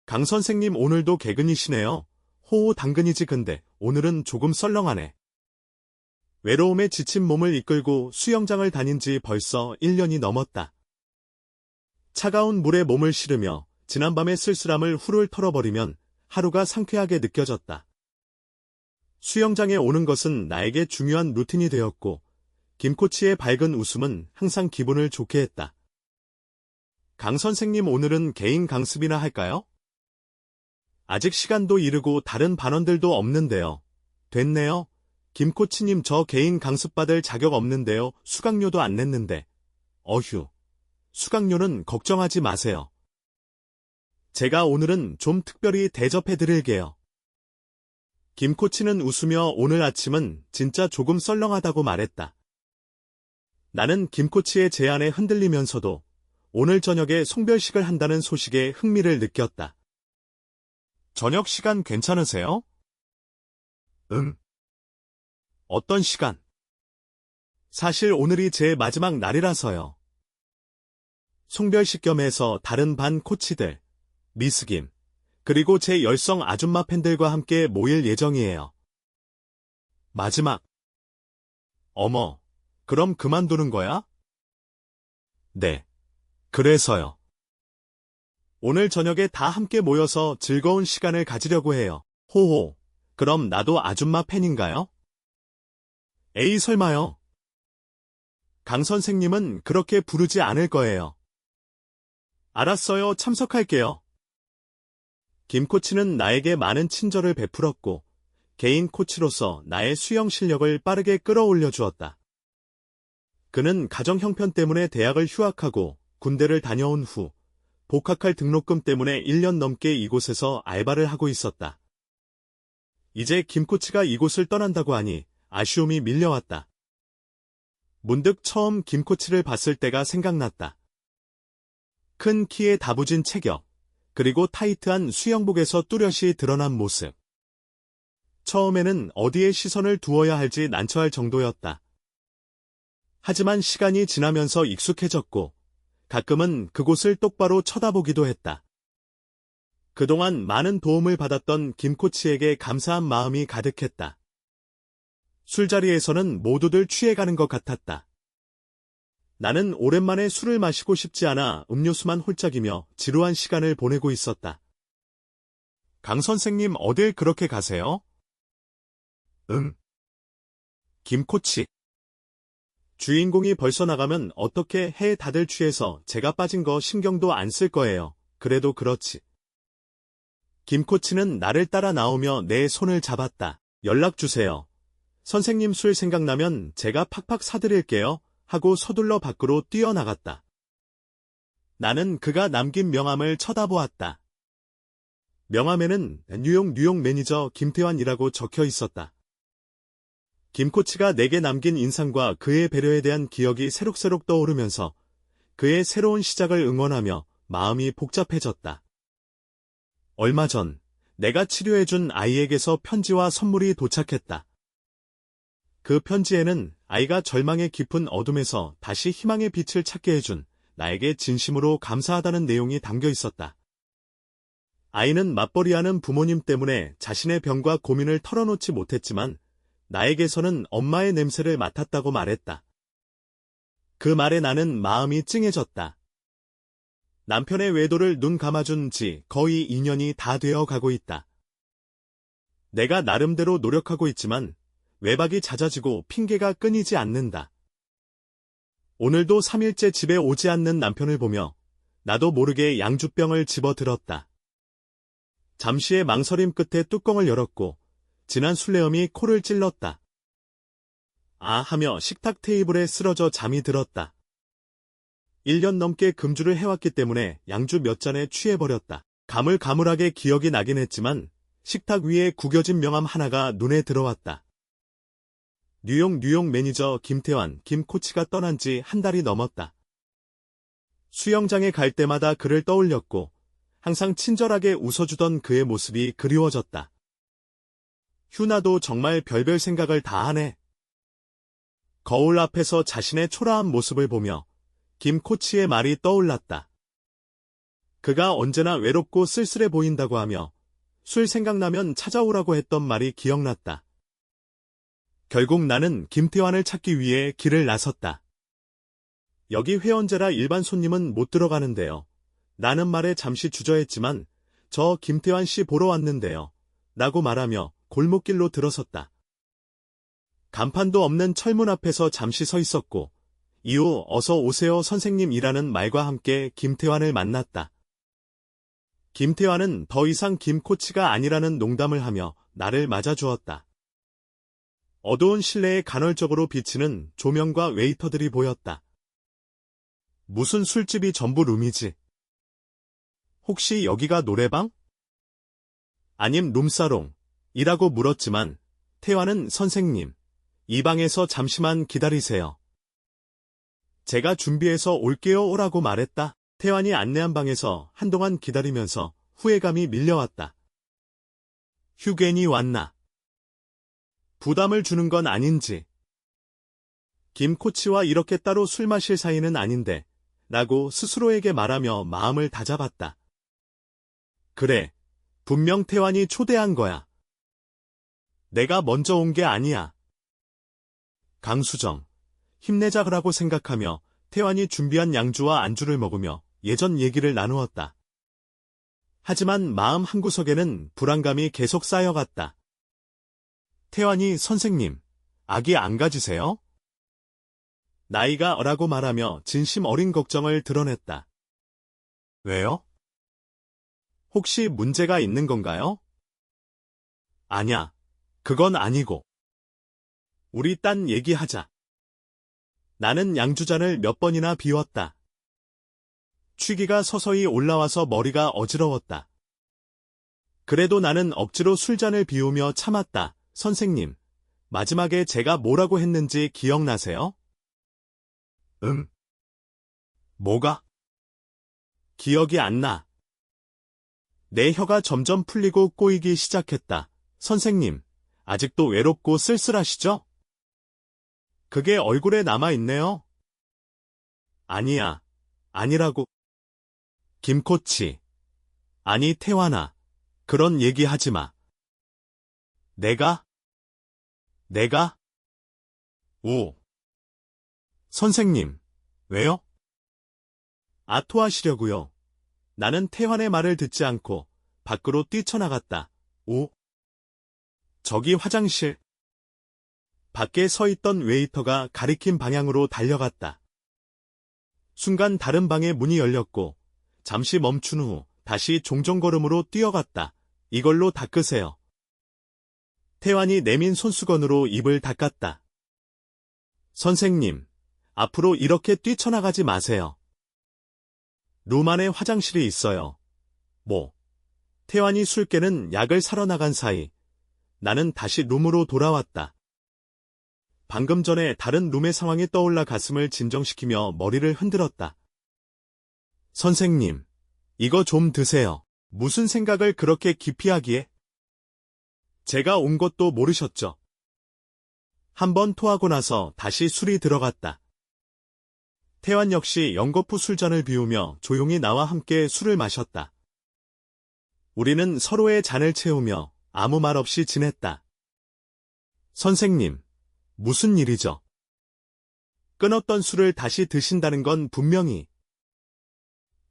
강 선생님 오늘도 개근이시네요. 호호 당근이지 근데 오늘은 조금 썰렁하네. 외로움에 지친 몸을 이끌고 수영장을 다닌 지 벌써 1년이 넘었다. 차가운 물에 몸을 실으며 지난밤의 쓸쓸함을 훌훌 털어버리면 하루가 상쾌하게 느껴졌다. 수영장에 오는 것은 나에게 중요한 루틴이 되었고 김코치의 밝은 웃음은 항상 기분을 좋게 했다. 강 선생님 오늘은 개인 강습이나 할까요? 아직 시간도 이르고 다른 반원들도 없는데요. 됐네요. 김코치님 저 개인 강습 받을 자격 없는데요. 수강료도 안 냈는데. 어휴. 수강료는 걱정하지 마세요. 제가 오늘은 좀 특별히 대접해드릴게요. 김코치는 웃으며 오늘 아침은 진짜 조금 썰렁하다고 말했다. 나는 김코치의 제안에 흔들리면서도 오늘 저녁에 송별식을 한다는 소식에 흥미를 느꼈다. 저녁 시간 괜찮으세요? 응. 어떤 시간? 사실 오늘이 제 마지막 날이라서요. 송별식 겸해서 다른 반 코치들, 미스김, 그리고 제 열성 아줌마 팬들과 함께 모일 예정이에요. 마지막. 어머, 그럼 그만두는 거야? 네. 그래서요. 오늘 저녁에 다 함께 모여서 즐거운 시간을 가지려고 해요. 호호. 그럼 나도 아줌마 팬인가요? 에이 설마요. 강 선생님은 그렇게 부르지 않을 거예요. 알았어요. 참석할게요. 김 코치는 나에게 많은 친절을 베풀었고 개인 코치로서 나의 수영 실력을 빠르게 끌어올려 주었다. 그는 가정 형편 때문에 대학을 휴학하고 군대를 다녀온 후 복학할 등록금 때문에 1년 넘게 이곳에서 알바를 하고 있었다. 이제 김 코치가 이곳을 떠난다고 하니 아쉬움이 밀려왔다. 문득 처음 김 코치를 봤을 때가 생각났다. 큰 키에 다부진 체격, 그리고 타이트한 수영복에서 뚜렷이 드러난 모습. 처음에는 어디에 시선을 두어야 할지 난처할 정도였다. 하지만 시간이 지나면서 익숙해졌고 가끔은 그곳을 똑바로 쳐다보기도 했다. 그동안 많은 도움을 받았던 김 코치에게 감사한 마음이 가득했다. 술자리에서는 모두들 취해가는 것 같았다. 나는 오랜만에 술을 마시고 싶지 않아 음료수만 홀짝이며 지루한 시간을 보내고 있었다. 강 선생님 어딜 그렇게 가세요? 응. 김 코치. 주인공이 벌써 나가면 어떻게 해 다들 취해서 제가 빠진 거 신경도 안 쓸 거예요. 그래도 그렇지. 김 코치는 나를 따라 나오며 내 손을 잡았다. 연락 주세요. 선생님 술 생각나면 제가 팍팍 사드릴게요. 하고 서둘러 밖으로 뛰어나갔다. 나는 그가 남긴 명함을 쳐다보았다. 명함에는 뉴욕 매니저 김태환이라고 적혀 있었다. 김 코치가 내게 남긴 인상과 그의 배려에 대한 기억이 새록새록 떠오르면서 그의 새로운 시작을 응원하며 마음이 복잡해졌다. 얼마 전 내가 치료해준 아이에게서 편지와 선물이 도착했다. 그 편지에는 아이가 절망의 깊은 어둠에서 다시 희망의 빛을 찾게 해준 나에게 진심으로 감사하다는 내용이 담겨 있었다. 아이는 맞벌이하는 부모님 때문에 자신의 병과 고민을 털어놓지 못했지만 나에게서는 엄마의 냄새를 맡았다고 말했다. 그 말에 나는 마음이 찡해졌다. 남편의 외도를 눈 감아준 지 거의 2년이 다 되어 가고 있다. 내가 나름대로 노력하고 있지만 외박이 잦아지고 핑계가 끊이지 않는다. 오늘도 3일째 집에 오지 않는 남편을 보며 나도 모르게 양주병을 집어들었다. 잠시의 망설임 끝에 뚜껑을 열었고 진한 술내음이 코를 찔렀다. 아 하며 식탁 테이블에 쓰러져 잠이 들었다. 1년 넘게 금주를 해왔기 때문에 양주 몇 잔에 취해버렸다. 가물가물하게 기억이 나긴 했지만 식탁 위에 구겨진 명함 하나가 눈에 들어왔다. 뉴욕 매니저 김태환, 김 코치가 떠난 지 한 달이 넘었다. 수영장에 갈 때마다 그를 떠올렸고 항상 친절하게 웃어주던 그의 모습이 그리워졌다. 휴나도 정말 별별 생각을 다 하네. 거울 앞에서 자신의 초라한 모습을 보며 김 코치의 말이 떠올랐다. 그가 언제나 외롭고 쓸쓸해 보인다고 하며 술 생각나면 찾아오라고 했던 말이 기억났다. 결국 나는 김태환을 찾기 위해 길을 나섰다. 여기 회원제라 일반 손님은 못 들어가는데요. 라는 말에 잠시 주저했지만 저 김태환 씨 보러 왔는데요. 라고 말하며 골목길로 들어섰다. 간판도 없는 철문 앞에서 잠시 서 있었고 이후 어서 오세요 선생님이라는 말과 함께 김태환을 만났다. 김태환은 더 이상 김 코치가 아니라는 농담을 하며 나를 맞아주었다. 어두운 실내에 간헐적으로 비치는 조명과 웨이터들이 보였다. 무슨 술집이 전부 룸이지? 혹시 여기가 노래방? 아님 룸사롱? 이라고 물었지만 태환은 선생님, 이 방에서 잠시만 기다리세요. 제가 준비해서 올게요 오라고 말했다. 태환이 안내한 방에서 한동안 기다리면서 후회감이 밀려왔다. 휴겐이 왔나? 부담을 주는 건 아닌지. 김 코치와 이렇게 따로 술 마실 사이는 아닌데 라고 스스로에게 말하며 마음을 다잡았다. 그래, 분명 태환이 초대한 거야. 내가 먼저 온 게 아니야. 강수정, 힘내자라고 생각하며 태환이 준비한 양주와 안주를 먹으며 예전 얘기를 나누었다. 하지만 마음 한구석에는 불안감이 계속 쌓여갔다. 태환이 선생님, 아기 안 가지세요? 나이가 어라고 말하며 진심 어린 걱정을 드러냈다. 왜요? 혹시 문제가 있는 건가요? 아냐, 그건 아니고. 우리 딴 얘기하자. 나는 양주잔을 몇 번이나 비웠다. 취기가 서서히 올라와서 머리가 어지러웠다. 그래도 나는 억지로 술잔을 비우며 참았다. 선생님, 마지막에 제가 뭐라고 했는지 기억나세요? 뭐가? 기억이 안 나. 내 혀가 점점 풀리고 꼬이기 시작했다. 선생님, 아직도 외롭고 쓸쓸하시죠? 그게 얼굴에 남아있네요. 아니야, 아니라고. 김코치. 아니 태환아, 그런 얘기 하지 마. 내가? 오. 선생님, 왜요? 아토하시려고요. 나는 태환의 말을 듣지 않고 밖으로 뛰쳐나갔다. 오. 저기 화장실. 밖에 서 있던 웨이터가 가리킨 방향으로 달려갔다. 순간 다른 방의 문이 열렸고 잠시 멈춘 후 다시 종종걸음으로 뛰어갔다. 이걸로 닦으세요. 태환이 내민 손수건으로 입을 닦았다. 선생님, 앞으로 이렇게 뛰쳐나가지 마세요. 룸 안에 화장실이 있어요. 뭐? 태환이 술 깨는 약을 사러 나간 사이 나는 다시 룸으로 돌아왔다. 방금 전에 다른 룸의 상황이 떠올라 가슴을 진정시키며 머리를 흔들었다. 선생님, 이거 좀 드세요. 무슨 생각을 그렇게 깊이 하기에? 제가 온 것도 모르셨죠? 한번 토하고 나서 다시 술이 들어갔다. 태환 역시 연거푸 술잔을 비우며 조용히 나와 함께 술을 마셨다. 우리는 서로의 잔을 채우며 아무 말 없이 지냈다. 선생님, 무슨 일이죠? 끊었던 술을 다시 드신다는 건 분명히.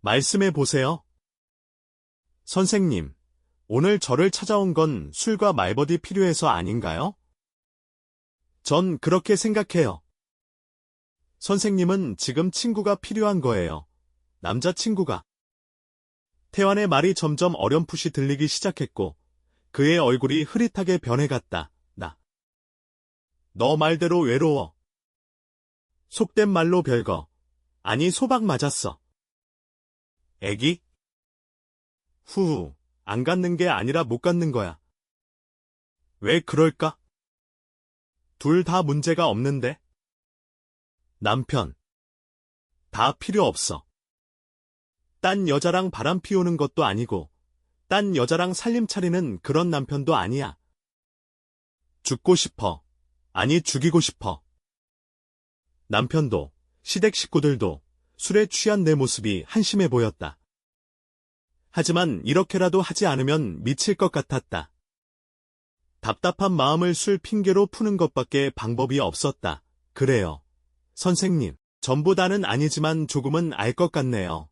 말씀해 보세요. 선생님, 오늘 저를 찾아온 건 술과 말버디 필요해서 아닌가요? 전 그렇게 생각해요. 선생님은 지금 친구가 필요한 거예요. 남자친구가. 태환의 말이 점점 어렴풋이 들리기 시작했고 그의 얼굴이 흐릿하게 변해갔다. 너 말대로 외로워. 속된 말로 별거. 아니 소박 맞았어. 애기? 후후, 안 갖는 게 아니라 못 갖는 거야. 왜 그럴까? 둘 다 문제가 없는데? 남편. 다 필요 없어. 딴 여자랑 바람 피우는 것도 아니고 딴 여자랑 살림 차리는 그런 남편도 아니야. 죽고 싶어. 아니 죽이고 싶어. 남편도 시댁 식구들도 술에 취한 내 모습이 한심해 보였다. 하지만 이렇게라도 하지 않으면 미칠 것 같았다. 답답한 마음을 술 핑계로 푸는 것밖에 방법이 없었다. 그래요. 선생님, 전부 다는 아니지만 조금은 알 것 같네요.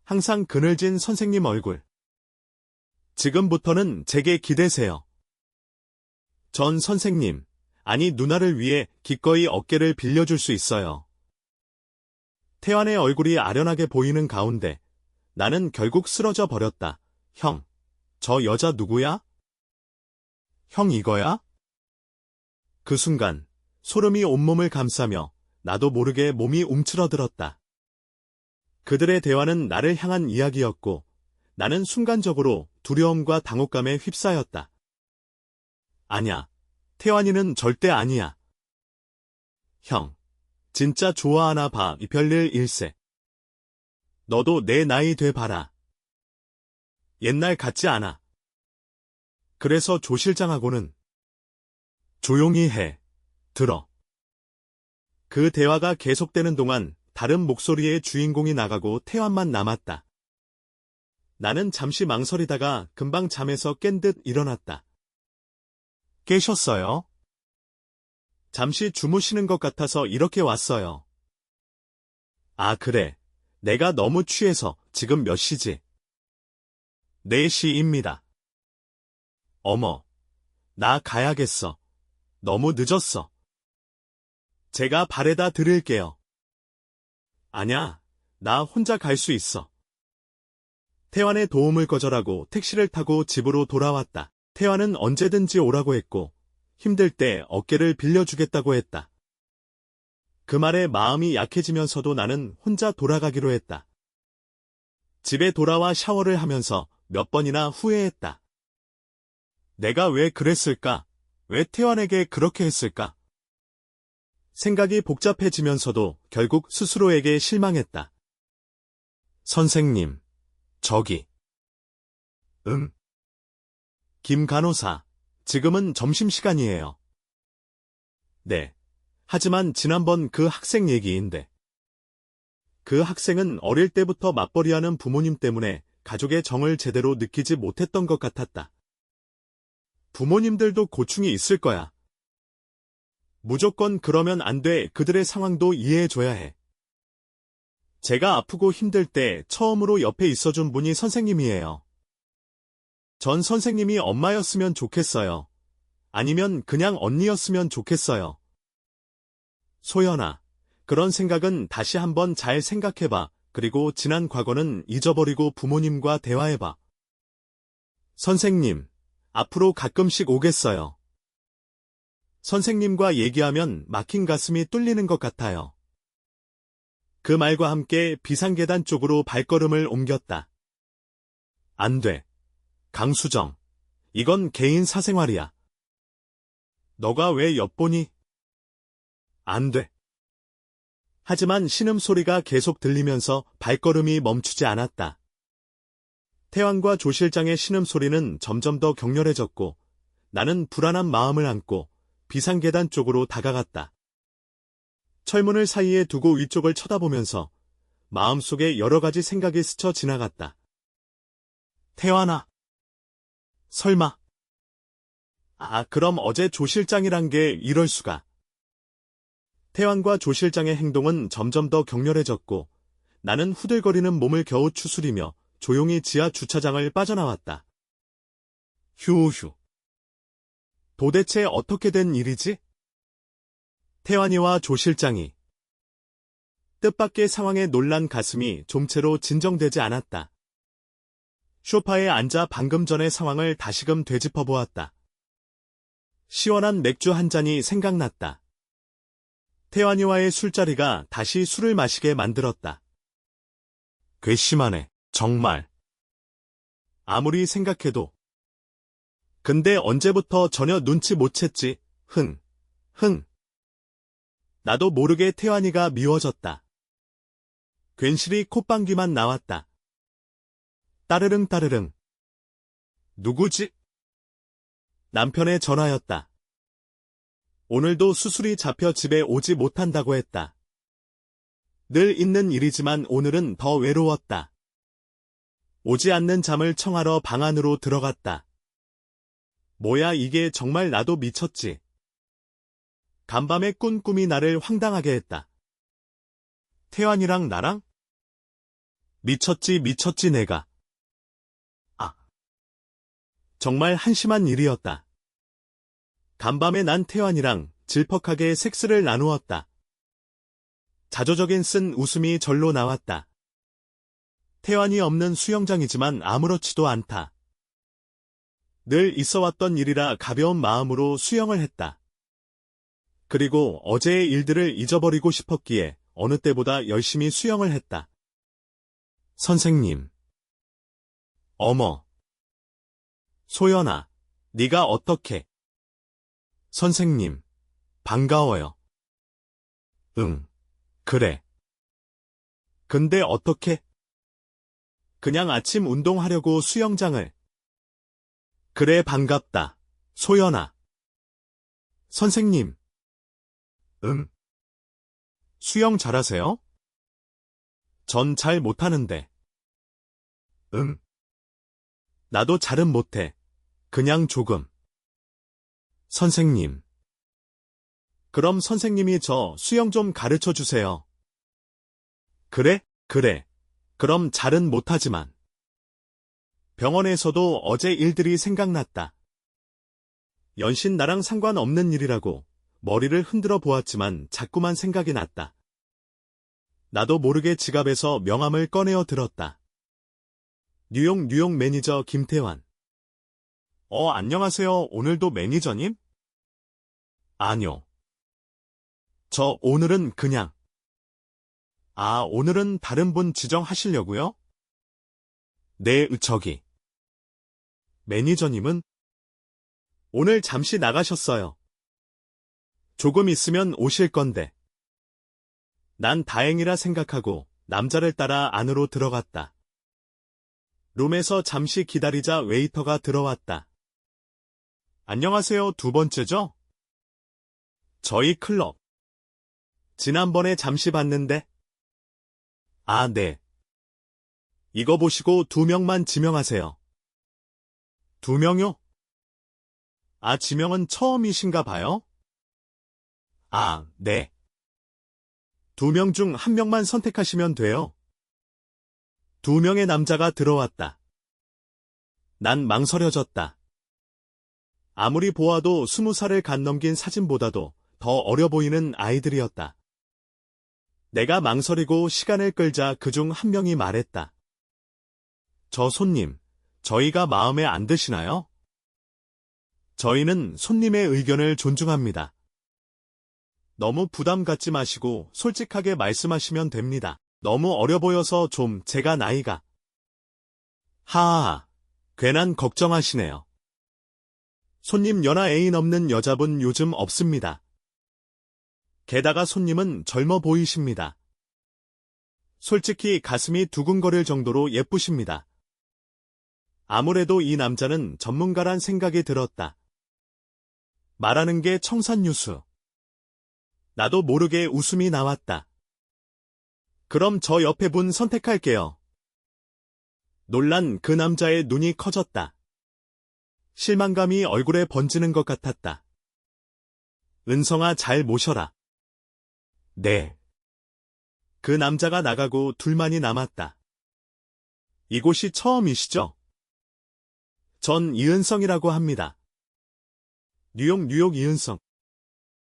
항상 그늘진 선생님 얼굴. 지금부터는 제게 기대세요. 전 선생님, 아니 누나를 위해 기꺼이 어깨를 빌려줄 수 있어요. 태환의 얼굴이 아련하게 보이는 가운데 나는 결국 쓰러져 버렸다. 형, 저 여자 누구야? 형 이거야? 그 순간 소름이 온몸을 감싸며 나도 모르게 몸이 움츠러들었다. 그들의 대화는 나를 향한 이야기였고 나는 순간적으로 두려움과 당혹감에 휩싸였다. 아냐, 태환이는 절대 아니야. 형, 진짜 좋아하나 봐. 이 별일 일세. 너도 내 나이 돼 봐라. 옛날 같지 않아. 그래서 조 실장하고는 조용히 해. 들어. 그 대화가 계속되는 동안 다른 목소리의 주인공이 나가고 태환만 남았다. 나는 잠시 망설이다가 금방 잠에서 깬 듯 일어났다. 깨셨어요? 잠시 주무시는 것 같아서 이렇게 왔어요. 아, 그래. 내가 너무 취해서 지금 몇 시지? 4시입니다. 어머, 나 가야겠어. 너무 늦었어. 제가 바래다 드릴게요. 아냐, 나 혼자 갈 수 있어. 태환의 도움을 거절하고 택시를 타고 집으로 돌아왔다. 태환은 언제든지 오라고 했고 힘들 때 어깨를 빌려주겠다고 했다. 그 말에 마음이 약해지면서도 나는 혼자 돌아가기로 했다. 집에 돌아와 샤워를 하면서 몇 번이나 후회했다. 내가 왜 그랬을까? 왜 태환에게 그렇게 했을까? 생각이 복잡해지면서도 결국 스스로에게 실망했다. 선생님, 저기. 김 간호사, 지금은 점심시간이에요. 네. 하지만 지난번 그 학생 얘기인데. 그 학생은 어릴 때부터 맞벌이하는 부모님 때문에 가족의 정을 제대로 느끼지 못했던 것 같았다. 부모님들도 고충이 있을 거야. 무조건 그러면 안 돼. 그들의 상황도 이해해줘야 해. 제가 아프고 힘들 때 처음으로 옆에 있어준 분이 선생님이에요. 전 선생님이 엄마였으면 좋겠어요. 아니면 그냥 언니였으면 좋겠어요. 소연아, 그런 생각은 다시 한번 잘 생각해봐. 그리고 지난 과거는 잊어버리고 부모님과 대화해봐. 선생님, 앞으로 가끔씩 오겠어요. 선생님과 얘기하면 막힌 가슴이 뚫리는 것 같아요. 그 말과 함께 비상계단 쪽으로 발걸음을 옮겼다. 안 돼. 강수정, 이건 개인 사생활이야. 너가 왜 엿보니? 안 돼. 하지만 신음소리가 계속 들리면서 발걸음이 멈추지 않았다. 태환과 조 실장의 신음소리는 점점 더 격렬해졌고 나는 불안한 마음을 안고 비상계단 쪽으로 다가갔다. 철문을 사이에 두고 위쪽을 쳐다보면서 마음속에 여러 가지 생각이 스쳐 지나갔다. 태환아. 설마. 아, 그럼 어제 조 실장이란 게 이럴 수가. 태환과 조 실장의 행동은 점점 더 격렬해졌고 나는 후들거리는 몸을 겨우 추스리며 조용히 지하 주차장을 빠져나왔다. 휴휴. 도대체 어떻게 된 일이지? 태환이와 조 실장이. 뜻밖의 상황에 놀란 가슴이 좀채로 진정되지 않았다. 소파에 앉아 방금 전의 상황을 다시금 되짚어보았다. 시원한 맥주 한 잔이 생각났다. 태환이와의 술자리가 다시 술을 마시게 만들었다. 괘씸하네, 정말. 아무리 생각해도. 근데 언제부터 전혀 눈치 못 챘지, 나도 모르게 태환이가 미워졌다. 괜시리 콧방귀만 나왔다. 따르릉 따르릉. 누구지? 남편의 전화였다. 오늘도 수술이 잡혀 집에 오지 못한다고 했다. 늘 있는 일이지만 오늘은 더 외로웠다. 오지 않는 잠을 청하러 방 안으로 들어갔다. 뭐야 이게 정말 나도 미쳤지. 간밤에 꾼 꿈이 나를 황당하게 했다. 태환이랑 나랑? 미쳤지 내가. 아. 정말 한심한 일이었다. 간밤에 난 태환이랑 질퍽하게 섹스를 나누었다. 자조적인 쓴 웃음이 절로 나왔다. 태환이 없는 수영장이지만 아무렇지도 않다. 늘 있어왔던 일이라 가벼운 마음으로 수영을 했다. 그리고 어제의 일들을 잊어버리고 싶었기에 어느 때보다 열심히 수영을 했다. 선생님. 어머. 소연아, 네가 어떻게? 선생님, 반가워요. 응, 그래. 근데 어떻게? 그냥 아침 운동하려고 수영장을. 그래 반갑다, 소연아. 선생님. 응. 수영 잘하세요? 전 잘 못하는데. 응. 나도 잘은 못해. 그냥 조금. 선생님. 그럼 선생님이 저 수영 좀 가르쳐 주세요. 그래? 그럼 잘은 못하지만. 병원에서도 어제 일들이 생각났다. 연신 나랑 상관없는 일이라고 머리를 흔들어 보았지만 자꾸만 생각이 났다. 나도 모르게 지갑에서 명함을 꺼내어 들었다. 뉴욕 매니저 김태환. 안녕하세요. 오늘도 매니저님? 아뇨. 저 오늘은 그냥. 오늘은 다른 분 지정하시려고요? 네, 저기. 매니저님은? 오늘 잠시 나가셨어요. 조금 있으면 오실 건데. 난 다행이라 생각하고 남자를 따라 안으로 들어갔다. 룸에서 잠시 기다리자 웨이터가 들어왔다. 안녕하세요. 두 번째죠? 저희 클럽. 지난번에 잠시 봤는데. 네. 이거 보시고 2명만 지명하세요. 2명요? 지명은 처음이신가 봐요? 네. 2명 중 1명만 선택하시면 돼요. 2명의 남자가 들어왔다. 난 망설여졌다. 아무리 보아도 20살을 간 넘긴 사진보다도 더 어려 보이는 아이들이었다. 내가 망설이고 시간을 끌자 그중 1명이 말했다. 저 손님, 저희가 마음에 안 드시나요? 저희는 손님의 의견을 존중합니다. 너무 부담 갖지 마시고 솔직하게 말씀하시면 됩니다. 너무 어려 보여서 좀 제가 나이가. 하하하, 괜한 걱정하시네요. 손님 연하 애인 없는 여자분 요즘 없습니다. 게다가 손님은 젊어 보이십니다. 솔직히 가슴이 두근거릴 정도로 예쁘십니다. 아무래도 이 남자는 전문가란 생각이 들었다. 말하는 게 청산유수. 나도 모르게 웃음이 나왔다. 그럼 저 옆에 분 선택할게요. 놀란 그 남자의 눈이 커졌다. 실망감이 얼굴에 번지는 것 같았다. 은성아 잘 모셔라. 네. 그 남자가 나가고 둘만이 남았다. 이곳이 처음이시죠? 전 이은성이라고 합니다. 뉴욕 이은성.